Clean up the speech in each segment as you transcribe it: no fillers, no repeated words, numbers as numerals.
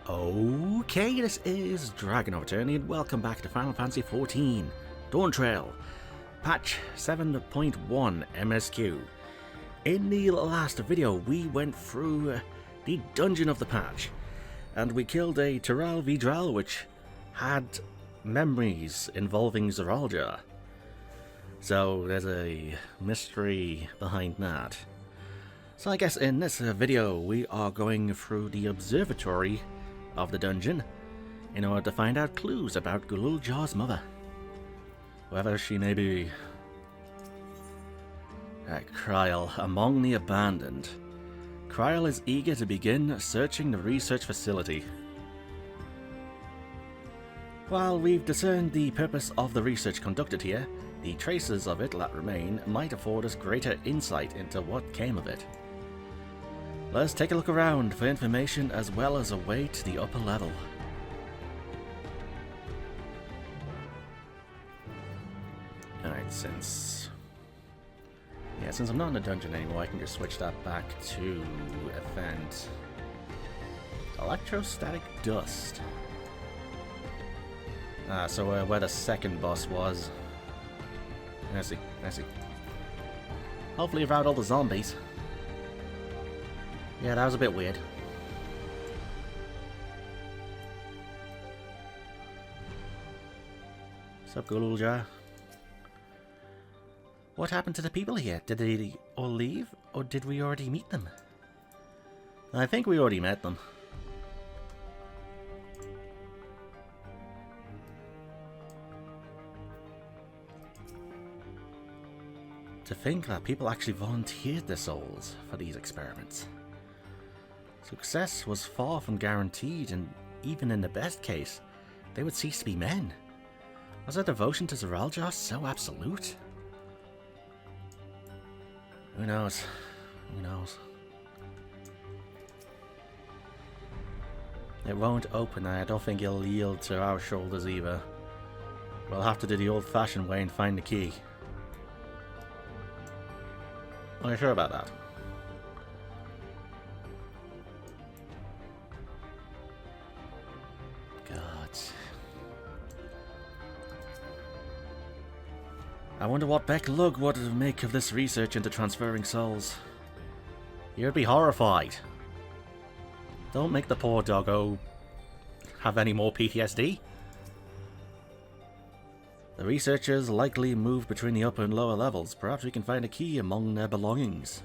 Okay, this is DragonofEternity and welcome back to Final Fantasy XIV Dawntrail, patch 7.1 MSQ. In the last video we went through the dungeon of the patch and we killed a Tyral Vidral which had memories involving Gulool Ja. So there's a mystery behind that. So I guess in this video we are going through the observatory of the dungeon in order to find out clues about Gulool Ja's mother, whoever she may be. Kryl, among the abandoned. Kryl is eager to begin searching the research facility. While we've discerned the purpose of the research conducted here, the traces of it that remain might afford us greater insight into what came of it. Let's take a look around for information as well as a way to the upper level. Alright, since I'm not in the dungeon anymore, I can just switch that back to event. Electrostatic dust. So where the second boss was. I see. Hopefully around all the zombies. Yeah, that was a bit weird. What's up, Gulool Ja? What happened to the people here? Did they all leave, or did we already meet them? I think we already met them. To think that people actually volunteered their souls for these experiments. Success was far from guaranteed, and even in the best case, they would cease to be men. Was their devotion to Gulool Ja so absolute? Who knows? Who knows? It won't open, and I don't think it'll yield to our shoulders either. We'll have to do the old-fashioned way and find the key. Are you sure about that? I wonder what Beck Lug would make of this research into transferring souls. You'd be horrified. Don't make the poor doggo have any more PTSD. The researchers likely moved between the upper and lower levels. Perhaps we can find a key among their belongings.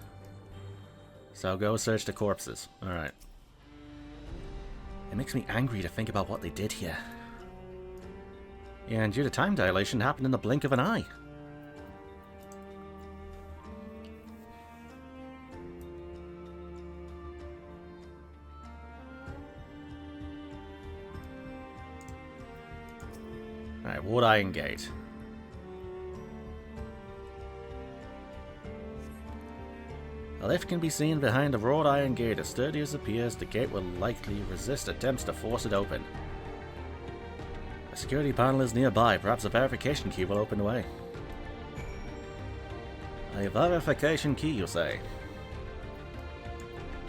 So go search the corpses. Alright. It makes me angry to think about what they did here. Yeah, and due to time dilation, it happened in the blink of an eye. Alright, Wood Iron Gate. A lift can be seen behind the wrought iron gate. As sturdy as it appears, the gate will likely resist attempts to force it open. A security panel is nearby. Perhaps a verification key will open the way. A verification key, you say?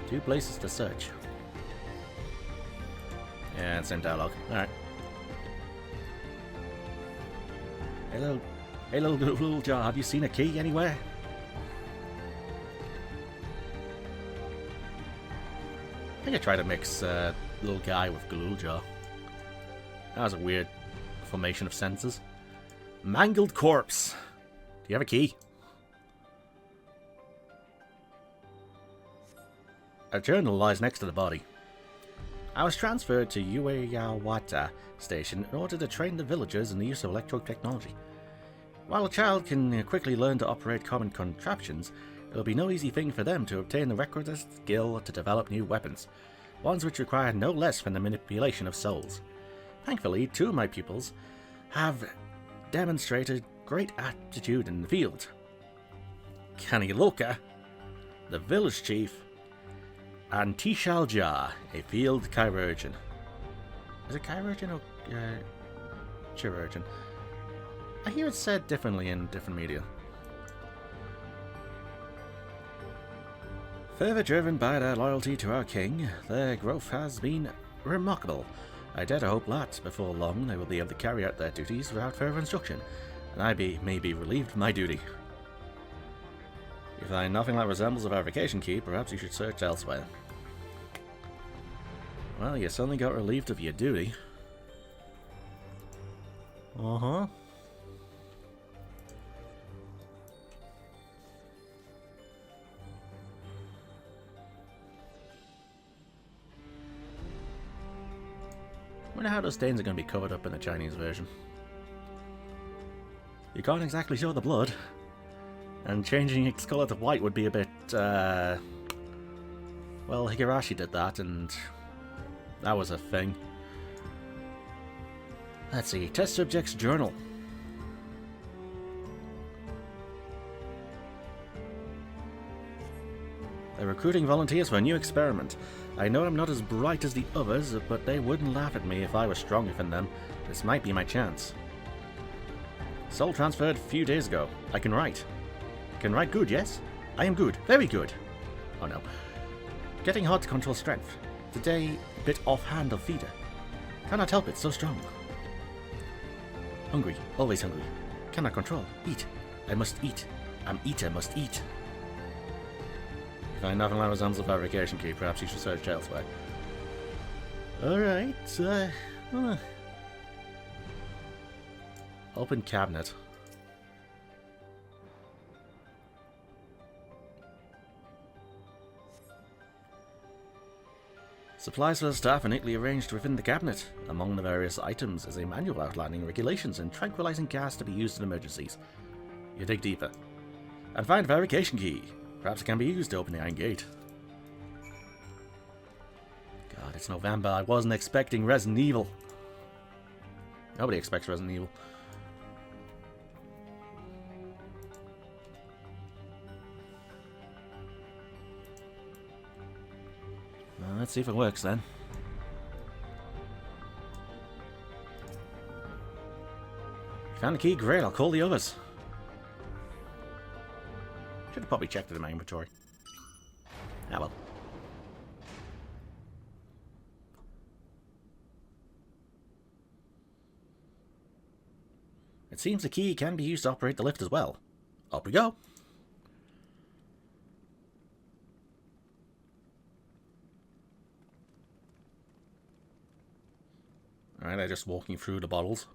2 places to search. Yeah, same dialogue. Alright. Hey little Gulool Ja, have you seen a key anywhere? I think I tried to mix little guy with Gulool Ja. That was a weird formation of senses. Mangled corpse. Do you have a key? A journal lies next to the body. I was transferred to Ueyawata station in order to train the villagers in the use of electrode technology. While a child can quickly learn to operate common contraptions, it will be no easy thing for them to obtain the requisite skill to develop new weapons, ones which require no less than the manipulation of souls. Thankfully, 2 of my pupils have demonstrated great aptitude in the field. Kaniloka, the village chief, and Gulool Ja, a field chirurgeon. Is it chirurgeon or chirurgeon? I hear it said differently in different media. Further driven by their loyalty to our king, their growth has been remarkable. I dare to hope that, before long, they will be able to carry out their duties without further instruction, and I may be relieved of my duty. If you find nothing that resembles a verification key, perhaps you should search elsewhere. Well, you suddenly got relieved of your duty. Uh-huh. I wonder how those stains are going to be covered up in the Chinese version. You can't exactly show the blood, and changing its colour to white would be a bit, well, Higurashi did that, and that was a thing. Let's see, test subject's journal. They're recruiting volunteers for a new experiment. I know I'm not as bright as the others, but they wouldn't laugh at me if I was stronger than them. This might be my chance. Soul transferred a few days ago. I can write. Can write good, yes? I am good. Very good. Oh no. Getting hard to control strength. Today, bit offhand of feeder. Cannot help it, so strong. Hungry. Always hungry. Cannot control. Eat. I must eat. Am eater must eat. Find nothing that resembles a fabrication key. Perhaps you should search elsewhere. Alright, open cabinet. Supplies for the staff are neatly arranged within the cabinet. Among the various items is a manual outlining regulations and tranquilizing gas to be used in emergencies. You dig deeper. And find a fabrication key. Perhaps it can be used to open the iron gate. God, it's November. I wasn't expecting Resident Evil. Nobody expects Resident Evil. Well, let's see if it works then. Found the key, great. I'll call the others. Should have probably checked it in my inventory. Ah well. It seems the key can be used to operate the lift as well. Up we go. Alright, I'm just walking through the bottles.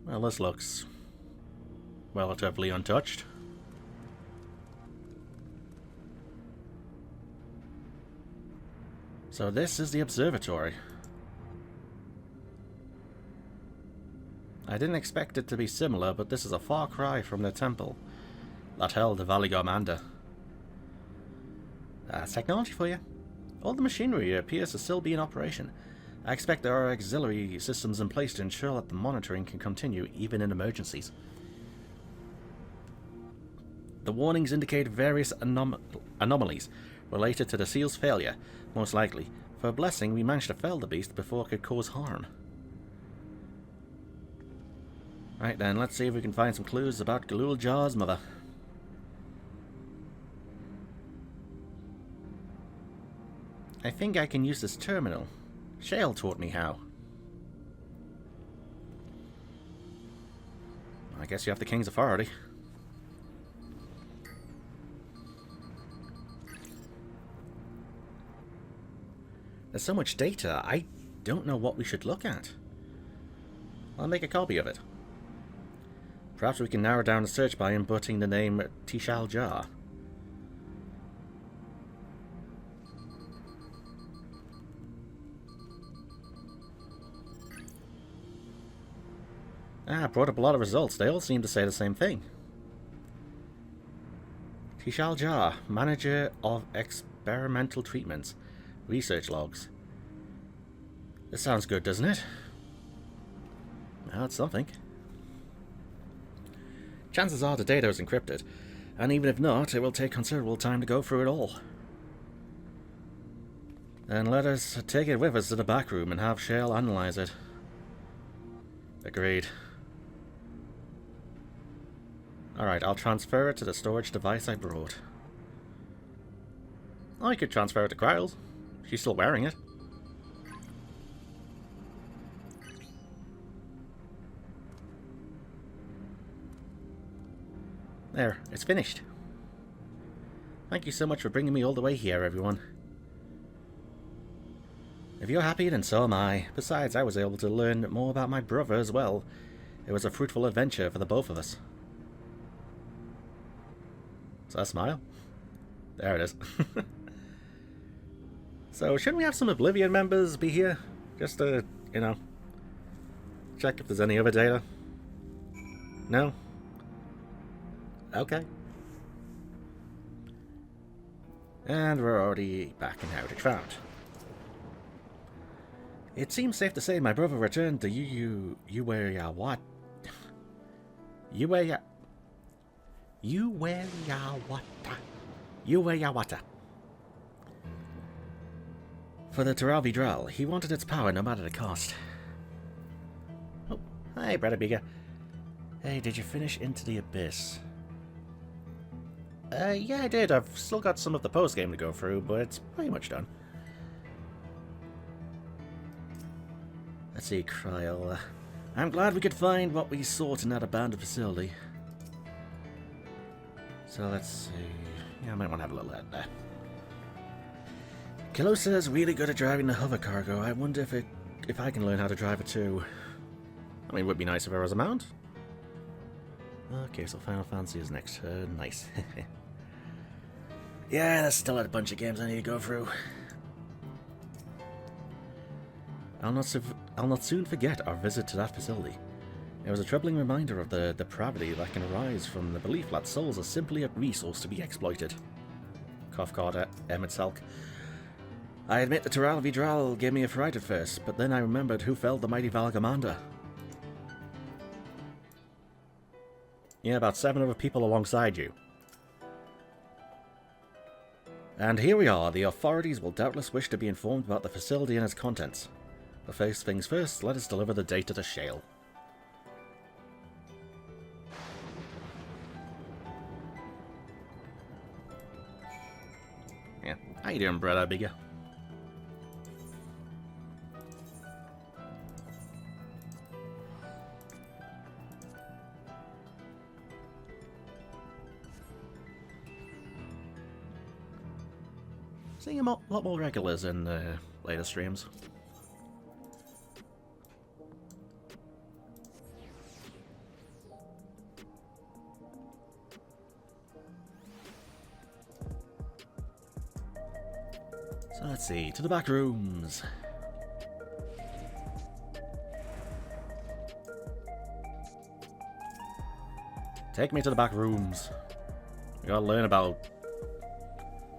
Well, this looks relatively untouched. So this is the observatory. I didn't expect it to be similar, but this is a far cry from the temple that held the Valley Gormanda. That's technology for you. All the machinery appears to still be in operation. I expect there are auxiliary systems in place to ensure that the monitoring can continue even in emergencies. The warnings indicate various anomalies related to the seal's failure, most likely. For a blessing, we managed to fell the beast before it could cause harm. Right then, let's see if we can find some clues about Gulool Ja's mother. I think I can use this terminal. Shale taught me how. I guess you have the king's authority. There's so much data, I don't know what we should look at. I'll make a copy of it. Perhaps we can narrow down the search by inputting the name Gulool Ja. Brought up a lot of results. They all seem to say the same thing. Gulool Ja, Manager of Experimental Treatments. Research logs. This sounds good, doesn't it? Well, it's something. Chances are the data is encrypted, and even if not, it will take considerable time to go through it all. Then let us take it with us to the back room and have Shale analyze it. Agreed. Alright, I'll transfer it to the storage device I brought. I could transfer it to Kryle's. She's still wearing it. There, it's finished. Thank you so much for bringing me all the way here, everyone. If you're happy, then so am I. Besides, I was able to learn more about my brother as well. It was a fruitful adventure for the both of us. Is that a smile? There it is. So, shouldn't we have some Oblivion members be here? Just to, you know, check if there's any other data? No? Okay. And we're already back in Heritage Found. It seems safe to say my brother returned to Uweyawata. For the Taral. He wanted its power no matter the cost. Oh, hi, Brother Bigger. Hey, did you finish Into the Abyss? Yeah, I did. I've still got some of the post-game to go through, but it's pretty much done. Let's see, Kryle. I'm glad we could find what we sought in that abandoned facility. So let's see. Yeah, I might want to have a little head there. Kalosa is really good at driving the hover cargo. I wonder if I can learn how to drive it too. I mean, it would be nice if there was a mount. Okay, so Final Fantasy is next. Nice. Yeah, there's still a bunch of games I need to go through. I'll not soon forget our visit to that facility. It was a troubling reminder of the depravity that can arise from the belief that souls are simply a resource to be exploited. Cough card Emmett Selk. I admit the Taral gave me a fright at first, but then I remembered who felled the mighty Valgamander. Yeah, about 7 other people alongside you. And here we are. The authorities will doubtless wish to be informed about the facility and its contents. But first things first, let us deliver the data to Shale. Yeah, how you doing, brother Bigger? Seeing a lot more regulars in later streams. So let's see, to the back rooms. Take me to the back rooms. We gotta learn about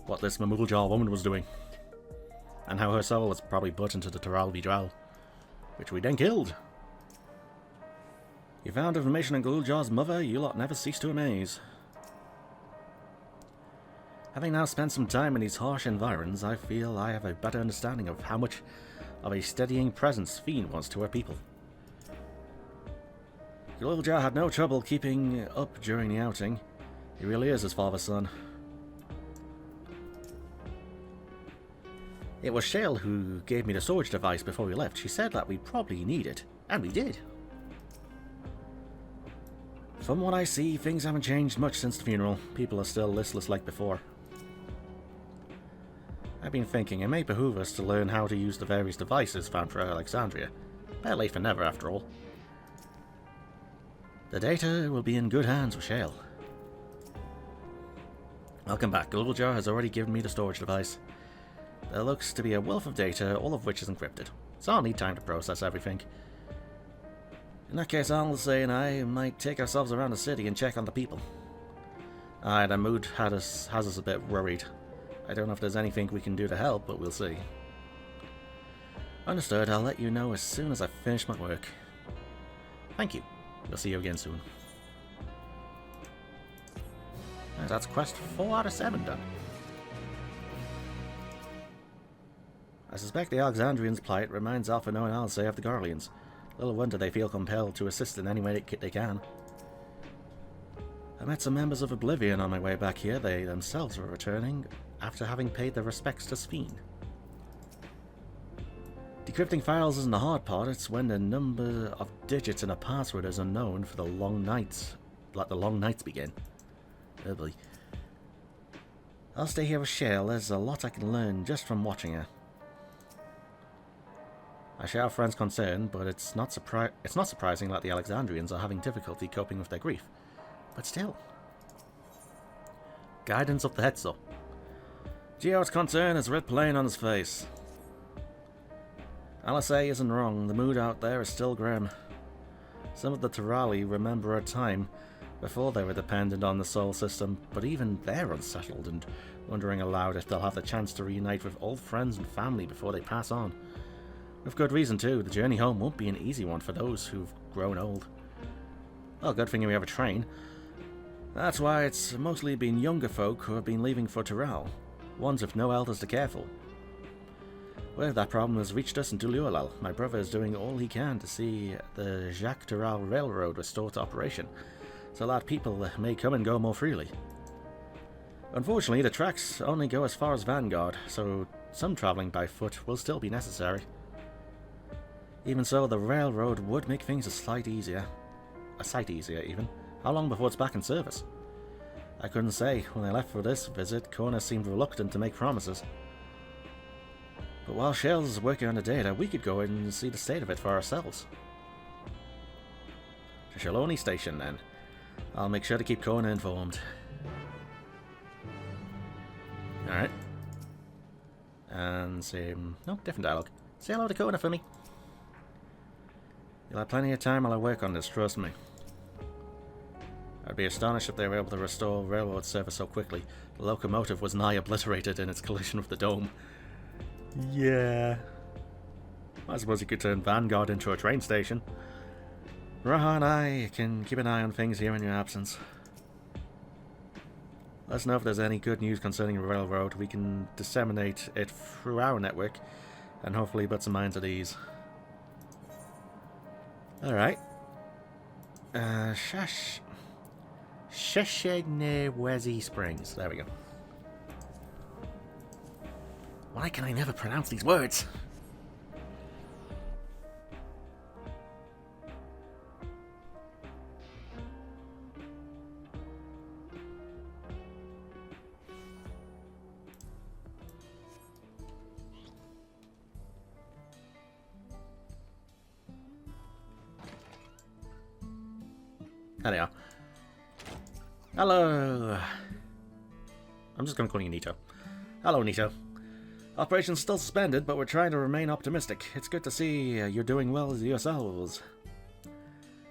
what this Gulool Ja woman was doing, and how her soul was probably put into the Taral, which we then killed. You found information on Gulool Ja's mother, you lot never cease to amaze. Having now spent some time in these harsh environs, I feel I have a better understanding of how much of a steadying presence Fiend was to her people. Gulool Ja had no trouble keeping up during the outing. He really is his father's son. It was Shale who gave me the storage device before we left. She said that we'd probably need it, and we did. From what I see, things haven't changed much since the funeral. People are still listless like before. I've been thinking it may behoove us to learn how to use the various devices found for Alexandria. Better late than never, after all. The data will be in good hands with Shale. Welcome back. Gulool Ja has already given me the storage device. There looks to be a wealth of data, all of which is encrypted, so I'll need time to process everything. In that case, Alcé and I might take ourselves around the city and check on the people. Aye, the mood has us a bit worried. I don't know if there's anything we can do to help, but we'll see. Understood, I'll let you know as soon as I finish my work. Thank you. We'll see you again soon. And that's quest 4 out of 7 done. I suspect the Alexandrians' plight reminds Alphinaud and Alcé of the Garleans. Little wonder they feel compelled to assist in any way they can. I met some members of Oblivion on my way back here. They themselves were returning after having paid their respects to Sphene. Decrypting files isn't the hard part, it's when the number of digits in a password is unknown for the long nights, like the long nights begin. Oh boy. I'll stay here with Shale. There's a lot I can learn just from watching her. I share our friend's concern, but it's not surprising that the Alexandrians are having difficulty coping with their grief. But still. Guidance up the head, so. Geo's concern is writ plain on his face. LSA isn't wrong, the mood out there is still grim. Some of the Terali remember a time before they were dependent on the Sol system, but even they're unsettled and wondering aloud if they'll have the chance to reunite with old friends and family before they pass on. With good reason too, the journey home won't be an easy one for those who've grown old. Well, good thing we have a train. That's why it's mostly been younger folk who have been leaving for Terral, ones with no elders to care for. Well, that problem has reached us in Duluolal. My brother is doing all he can to see the Jacques Terral Railroad restored to operation, so that people may come and go more freely. Unfortunately, the tracks only go as far as Vanguard, so some travelling by foot will still be necessary. Even so, the railroad would make things a sight easier even. How long before it's back in service? I couldn't say. When I left for this visit, Kona seemed reluctant to make promises. But while Shell's working on the data, we could go in and see the state of it for ourselves. To Shaloni Station, then. I'll make sure to keep Kona informed. Alright. And same... No, different dialogue. Say hello to Kona for me. You'll have plenty of time while I work on this, trust me. I'd be astonished if they were able to restore railroad service so quickly. The locomotive was nigh obliterated in its collision with the dome. Yeah. I suppose you could turn Vanguard into a train station. Raha and I can keep an eye on things here in your absence. Let us know if there's any good news concerning the railroad. We can disseminate it through our network and hopefully put some minds at ease. Alright. Sheshenewezi Springs. There we go. Why can I never pronounce these words? There they are. Hello. I'm just going to call you Nito. Hello, Nito. Operation's still suspended, but we're trying to remain optimistic. It's good to see you're doing well yourselves.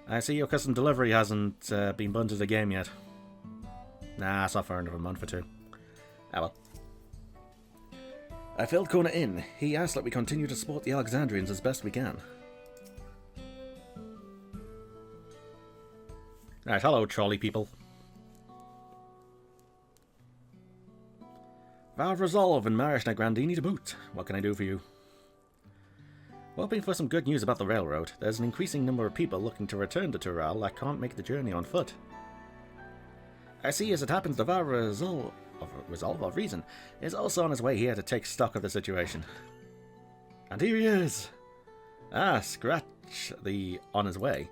I see your custom delivery hasn't been bunned to the game yet. Nah, it's not for another month or two. Ah well. I filled Kona in. He asked that we continue to support the Alexandrians as best we can. Right, hello, trolley people. Valve Resolve and Marishna Grandini to boot. What can I do for you? Hoping for some good news about the railroad. There's an increasing number of people looking to return to Tural that can't make the journey on foot. I see, as it happens, the Valve Resolve of Reason is also on his way here to take stock of the situation. And here he is! Ah, scratch the on his way.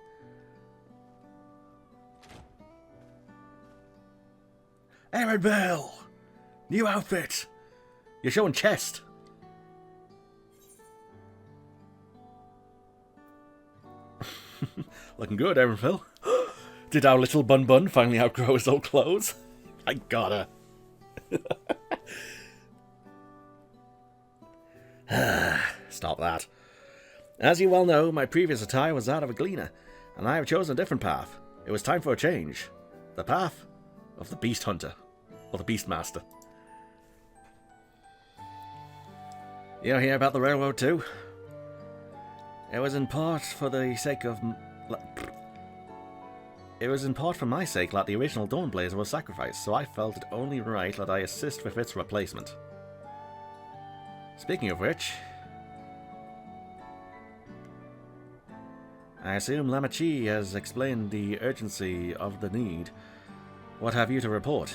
Aaron Bell! New outfit! You're showing chest! Looking good, Aaron Phil. Did our little Bun Bun finally outgrow his old clothes? I gotta. Stop that. As you well know, my previous attire was that of a gleaner, and I have chosen a different path. It was time for a change. The path of the Beast Hunter, or the Beast Master. You hear about the railroad too? It was in part for the sake of... It was in part for my sake that the original Dawnblazer was sacrificed, so I felt it only right that I assist with its replacement. Speaking of which... I assume Lamachi has explained the urgency of the need. What have you to report?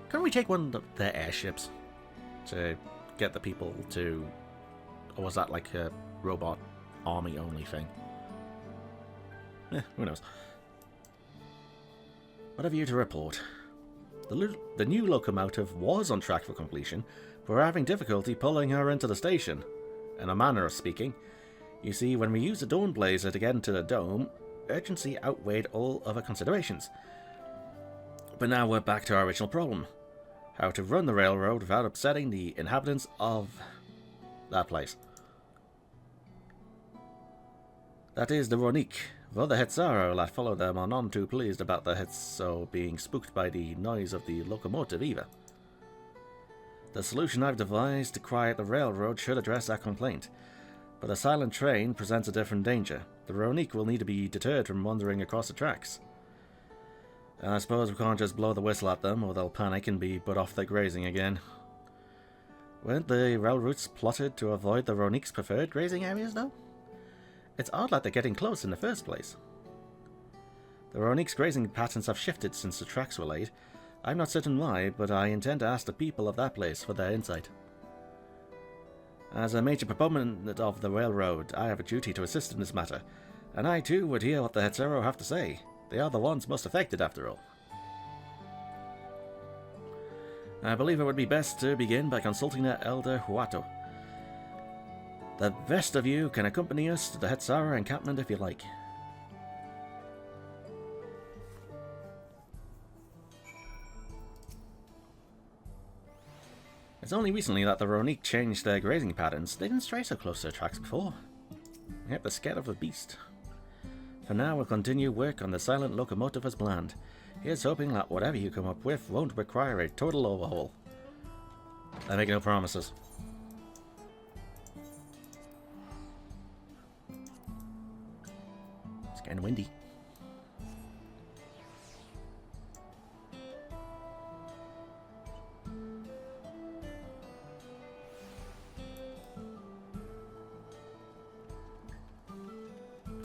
Can we take one of their airships to get the people to... Or was that like a robot army only thing? Who knows. What have you to report? The new locomotive was on track for completion, but we're having difficulty pulling her into the station. In a manner of speaking, you see, when we used the Dawn Blazer to get into the dome, urgency outweighed all other considerations. But now we're back to our original problem. How to run the railroad without upsetting the inhabitants of that place. That is the Ronique. Though the Hetzaro that follow them are none too pleased about the Hetzo being spooked by the noise of the locomotive either. The solution I've devised to quiet the railroad should address that complaint, but a silent train presents a different danger. The Ronique will need to be deterred from wandering across the tracks. And I suppose we can't just blow the whistle at them, or they'll panic and be put off their grazing again. Weren't the rail routes plotted to avoid the Ronique's preferred grazing areas, though? It's odd that they're getting close in the first place. The Ronique's grazing patterns have shifted since the tracks were laid. I'm not certain why, but I intend to ask the people of that place for their insight. As a major proponent of the railroad, I have a duty to assist in this matter, and I too would hear what the Hetzero have to say. They are the ones most affected, after all. I believe it would be best to begin by consulting the Elder Huato. The rest of you can accompany us to the Hetzara encampment if you like. It's only recently that the Ronique changed their grazing patterns. They didn't stray so close to their tracks before. Yet they're scared of the beast. For now, we'll continue work on the silent locomotive as planned. Here's hoping that whatever you come up with won't require a total overhaul. I make no promises. It's getting windy.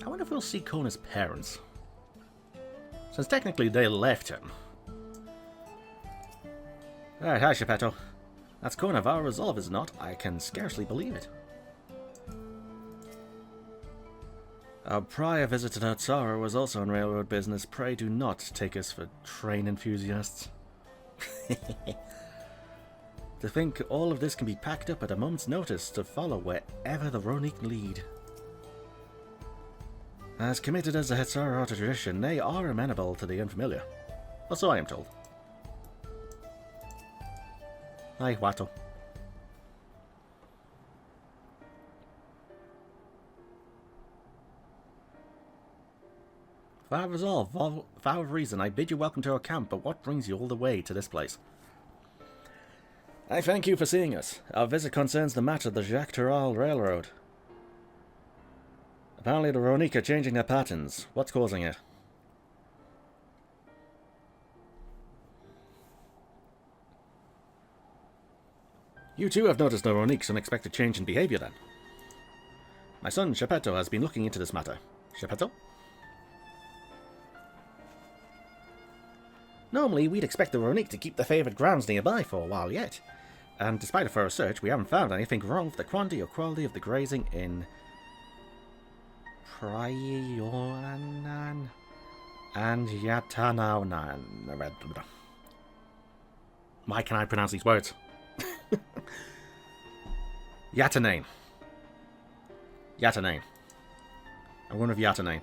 I wonder if we'll see Kona's parents. Since technically they left him. Alright, hi Shepetto. That's Kona of our resolve, is it not? I can scarcely believe it. Our prior visit to Tatsara was also on railroad business. Pray do not take us for train enthusiasts. To think all of this can be packed up at a moment's notice to follow wherever the Ronique lead. As committed as the Hetzara are to tradition, they are amenable to the unfamiliar. Or so I am told. Hi, Wato. For our resolve, for our reason, I bid you welcome to our camp, but what brings you all the way to this place? I thank you for seeing us. Our visit concerns the matter of the Jacques Tural Railroad. Apparently the Ronique are changing their patterns. What's causing it? You too have noticed the Ronique's unexpected change in behavior then. My son, Shepetto, has been looking into this matter. Shepetto? Normally, we'd expect the Ronique to keep their favourite grounds nearby for a while yet. And despite a thorough search, we haven't found anything wrong with the quantity or quality of the grazing in Prionan and Yatanaunan. Why can I pronounce these words? Yatanane. Yatanane. I'm going with Yatanane.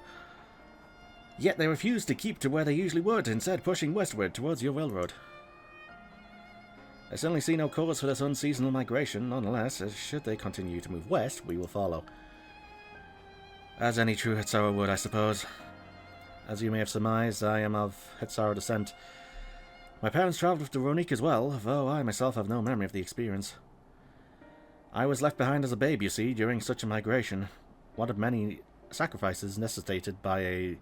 Yet they refuse to keep to where they usually would, instead pushing westward towards your railroad. I certainly see no cause for this unseasonal migration. Nonetheless, should they continue to move west, we will follow. As any true Hetzara would, I suppose. As you may have surmised, I am of Hetzara descent. My parents travelled with the Ronique as well, though I myself have no memory of the experience. I was left behind as a babe, you see, during such a migration. One of many sacrifices necessitated by a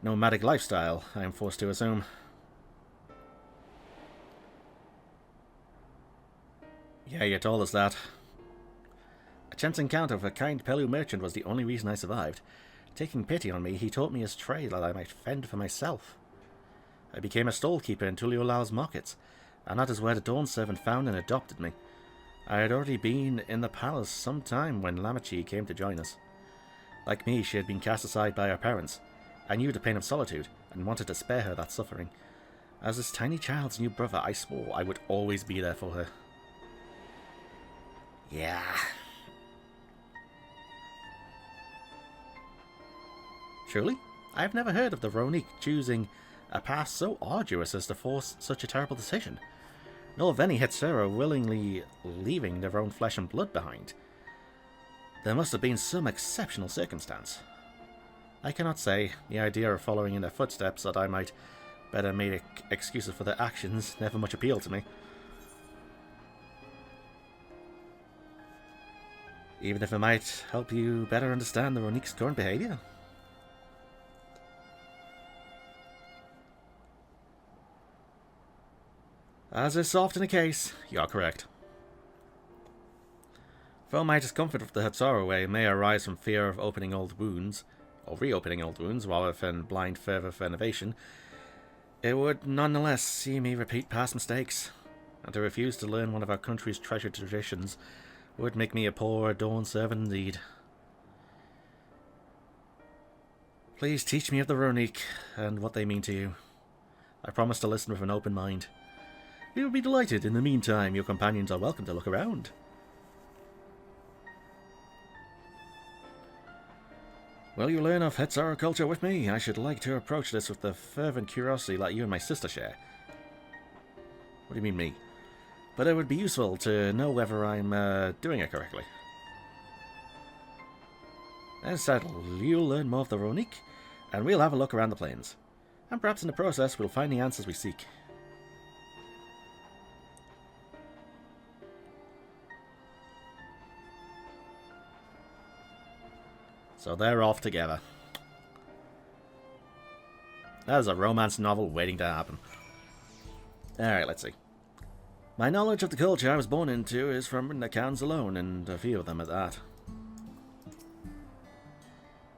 nomadic lifestyle, I am forced to assume. Yeah, you told us that. A chance encounter with a kind Pelu merchant was the only reason I survived. Taking pity on me, he taught me his trade that I might fend for myself. I became a stall-keeper in Tuliolao's markets, and that is where the Dawn Servant found and adopted me. I had already been in the palace some time when Lamachi came to join us. Like me, she had been cast aside by her parents. I knew the pain of solitude, and wanted to spare her that suffering. As this tiny child's new brother, I swore I would always be there for her. Yeah. Truly, I have never heard of the Ronique choosing a path so arduous as to force such a terrible decision, nor of any Hetsura willingly leaving their own flesh and blood behind. There must have been some exceptional circumstance. I cannot say. The idea of following in their footsteps that I might better make excuses for their actions never much appealed to me. Even if it might help you better understand the Ronique's current behaviour. As is often the case, you are correct. Though my discomfort with the Hetsura way may arise from fear of opening old wounds, or reopening old wounds rather than blind fervour for innovation, it would nonetheless see me repeat past mistakes, and to refuse to learn one of our country's treasured traditions would make me a poor Dawn servant indeed. Please teach me of the Ronique and what they mean to you. I promise to listen with an open mind. We will be delighted. In the meantime, your companions are welcome to look around. Will you learn of Hetsura culture with me? I should like to approach this with the fervent curiosity like you and my sister share. What do you mean, me? But it would be useful to know whether I'm doing it correctly. Then settle. You'll learn more of the Ronique, and we'll have a look around the plains. And perhaps in the process, we'll find the answers we seek. So they're off together. That is a romance novel waiting to happen. Alright, let's see. My knowledge of the culture I was born into is from written accounts alone, and a few of them at that.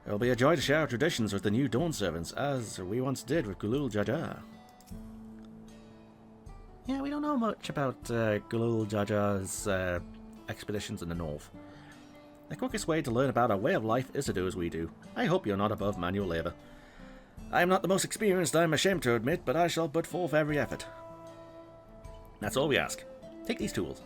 It will be a joy to share our traditions with the new Dawn Servants, as we once did with Gulool Ja. Yeah, we don't know much about Gulool Ja's expeditions in the north. The quickest way to learn about our way of life is to do as we do. I hope you're not above manual labour. I am not the most experienced, I am ashamed to admit, but I shall put forth every effort. That's all we ask. Take these tools.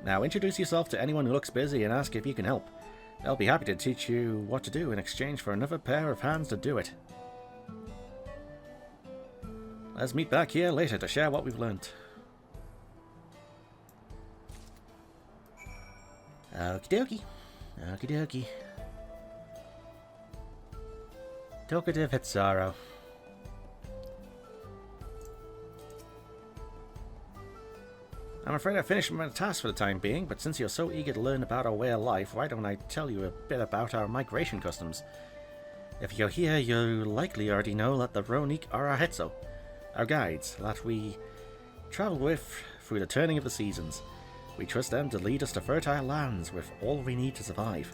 Now introduce yourself to anyone who looks busy and ask if you can help. They'll be happy to teach you what to do in exchange for another pair of hands to do it. Let's meet back here later to share what we've learnt. Okie dokie. Okie dokie. Talkative Hetsura. I'm afraid I finished my task for the time being, but since you're so eager to learn about our way of life, why don't I tell you a bit about our migration customs? If you're here, you likely already know that the Ronique are our Hetso, our guides, that we travel with through the turning of the seasons. We trust them to lead us to fertile lands with all we need to survive.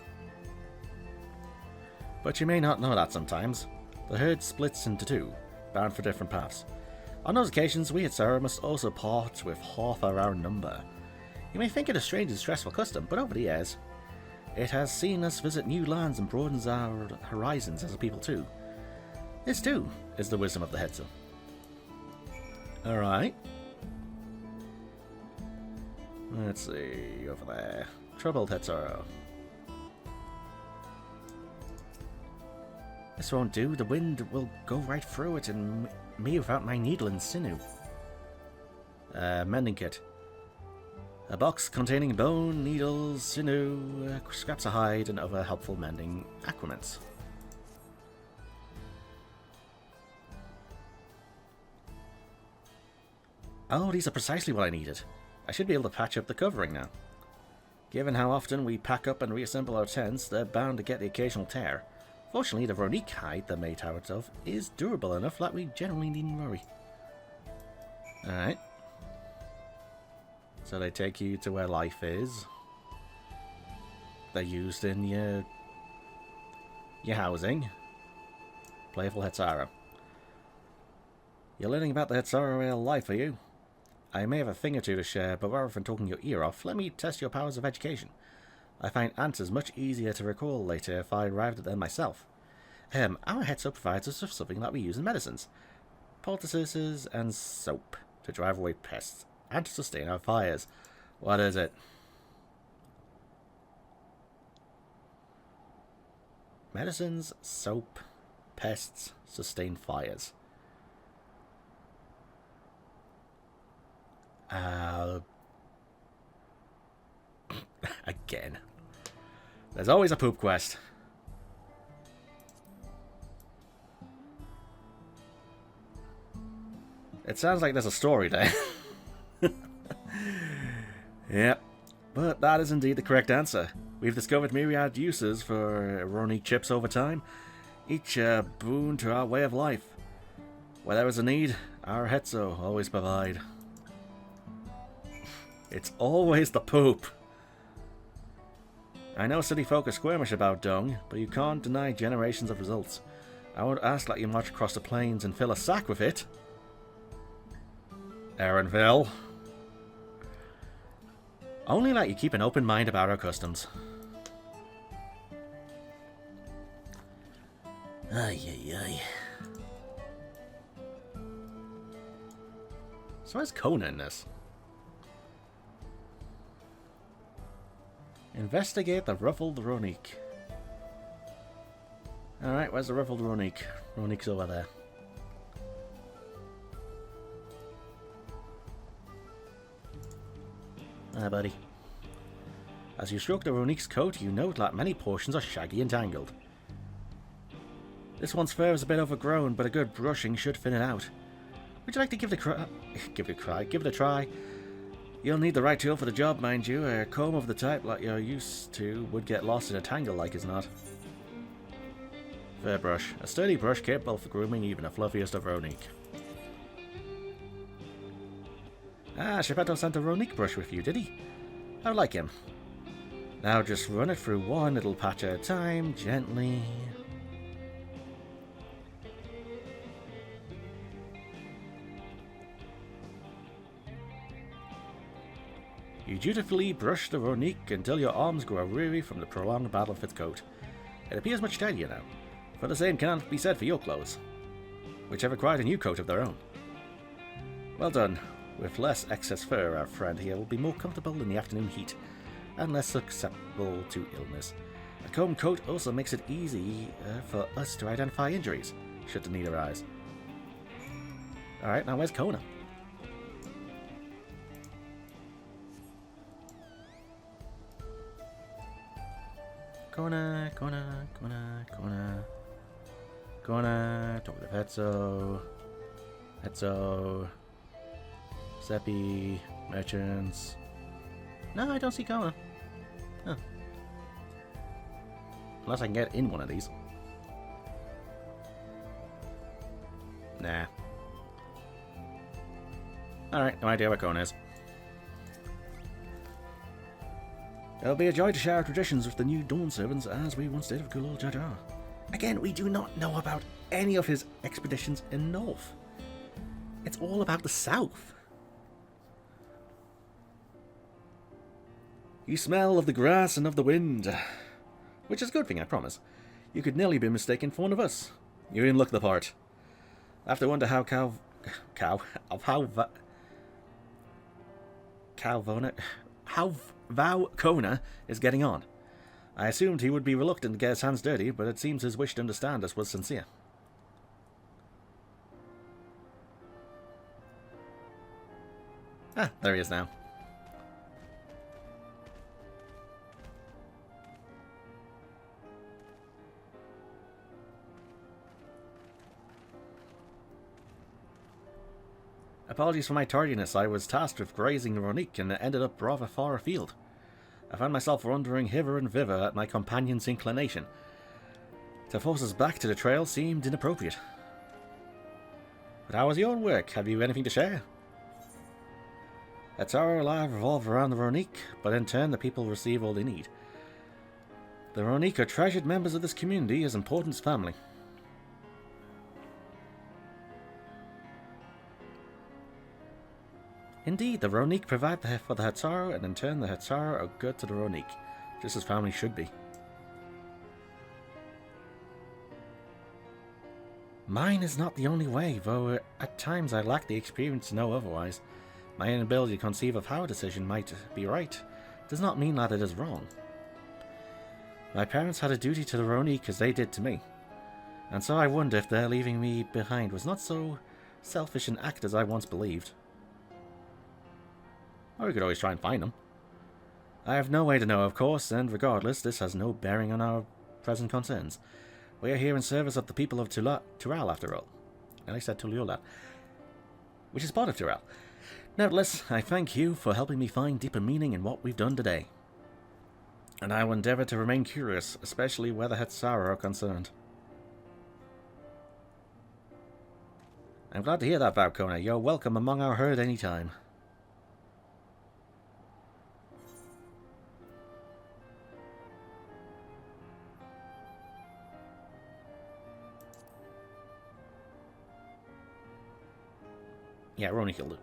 But you may not know that sometimes. The herd splits into two, bound for different paths. On those occasions, we at Sarah must also part with half our number. You may think it a strange and stressful custom, but over the years, it has seen us visit new lands and broadens our horizons as a people too. This too is the wisdom of the Hetsu. Alright. Let's see, over there. Troubled Hetsura. This won't do. The wind will go right through it, and me without my needle and sinew. Mending kit. A box containing bone, needles, sinew, scraps of hide, and other helpful mending accoutrements. Oh, these are precisely what I needed. I should be able to patch up the covering now. Given how often we pack up and reassemble our tents, they're bound to get the occasional tear. Fortunately, the Ronique hide they're made out of is durable enough that we generally needn't worry. Alright. So they take you to where life is. they're used in your housing. Playful Hetzaru. You're learning about the Hetzaru life, are you? I may have a thing or two to share, but rather than talking your ear off, let me test your powers of education. I find answers much easier to recall later if I arrived at them myself. Our Hetzo provides us with something that we use in medicines. Poultices and soap to drive away pests and to sustain our fires. What is it? Medicines, soap, pests, sustain fires. Again. There's always a poop quest. It sounds like there's a story there. Yep. But that is indeed the correct answer. We've discovered myriad uses for Ronique chips over time, each a boon to our way of life. Where there is a need, our Hetzo always provide. It's always the poop. I know city folk are squirmish about dung, but you can't deny generations of results. I won't ask that you march across the plains and fill a sack with it. Aaronville. Only let you keep an open mind about our customs. Ay, ay, ay. So where's Kona in this? Investigate the ruffled Ronique. Alright, where's the ruffled Ronique? Ronique's over there. Ah, buddy. As you stroke the Ronique's coat, you note that many portions are shaggy and tangled. This one's fur is a bit overgrown, but a good brushing should thin it out. Would you like to give it a try? You'll need the right tool for the job, mind you. A comb of the type like you're used to would get lost in a tangle like as not. Fur brush. A sturdy brush capable of grooming even the fluffiest of Ronique. Ah, Shepetto sent a Ronique brush with you, did he? I like him. Now just run it through one little patch at a time, gently. You dutifully brush the Ronique until your arms grow weary from the prolonged battle with its coat. It appears much tidier now, for the same cannot be said for your clothes, which have acquired a new coat of their own. Well done. With less excess fur, our friend here will be more comfortable in the afternoon heat, and less susceptible to illness. A comb coat also makes it easy for us to identify injuries, should the need arise. Alright, now where's Kona? Kona, talk to Hetzo, Seppi, merchants. No, I don't see Kona. Huh. Unless I can get in one of these. Nah. Alright, no idea where Kona is. It'll be a joy to share our traditions with the new Dawn servants as we once did of Gulool Ja. Again, we do not know about any of his expeditions in North. It's all about the South. You smell of the grass and of the wind. Which is a good thing, I promise. You could nearly be mistaken for one of us. You didn't look the part. I have to wonder how Vau Kona is getting on. I assumed he would be reluctant to get his hands dirty, but it seems his wish to understand us was sincere. Ah, there he is now. Apologies for my tardiness. I was tasked with grazing Ronique and ended up rather far afield. I found myself wandering hither and thither at my companion's inclination. To force us back to the trail seemed inappropriate. But how was your work? Have you anything to share? Hetzaru alive revolve around the Ronique, but in turn the people receive all they need. The Ronique are treasured members of this community as important as family. Indeed, the Ronique provide for the Hatsaru, and in turn the Hatsaru are good to the Ronique, just as family should be. Mine is not the only way, though at times I lack the experience to know otherwise. My inability to conceive of how a decision might be right does not mean that it is wrong. My parents had a duty to the Ronique as they did to me, and so I wonder if their leaving me behind was not so selfish an act as I once believed. Or we could always try and find them. I have no way to know, of course, and regardless, this has no bearing on our present concerns. We are here in service of the people of Tural, after all. And I said Tuliola, which is part of Tural. Nevertheless, I thank you for helping me find deeper meaning in what we've done today. And I will endeavour to remain curious, especially where the Hatsaru are concerned. I'm glad to hear that, Valkona. You're welcome among our herd any time. Yeah, Roni killed it.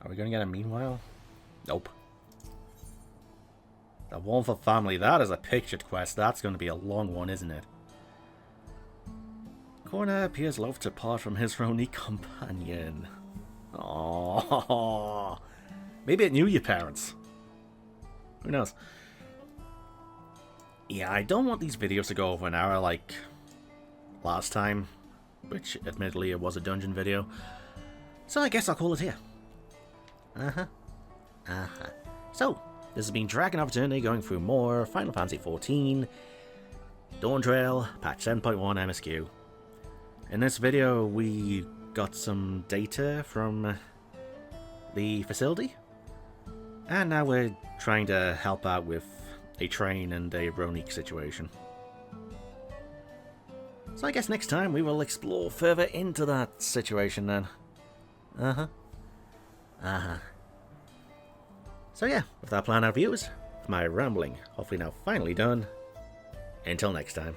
Are we going to get a meanwhile? Nope. The one for family. That is a pictured quest. That's going to be a long one, isn't it? Corner appears loath to part from his Roni companion. Aww. Maybe it knew your parents. Who knows? Yeah, I don't want these videos to go over an hour like last time, which admittedly it was a dungeon video. So I guess I'll call it here. So, this has been DragonofEternity going through more Final Fantasy 14, Dawntrail, patch 7.1 MSQ. In this video, we got some data from the facility, and now we're trying to help out with a train and a Ronique situation. So I guess next time we will explore further into that situation then. So yeah, with that plan out, viewers, with my rambling hopefully now finally done, until next time.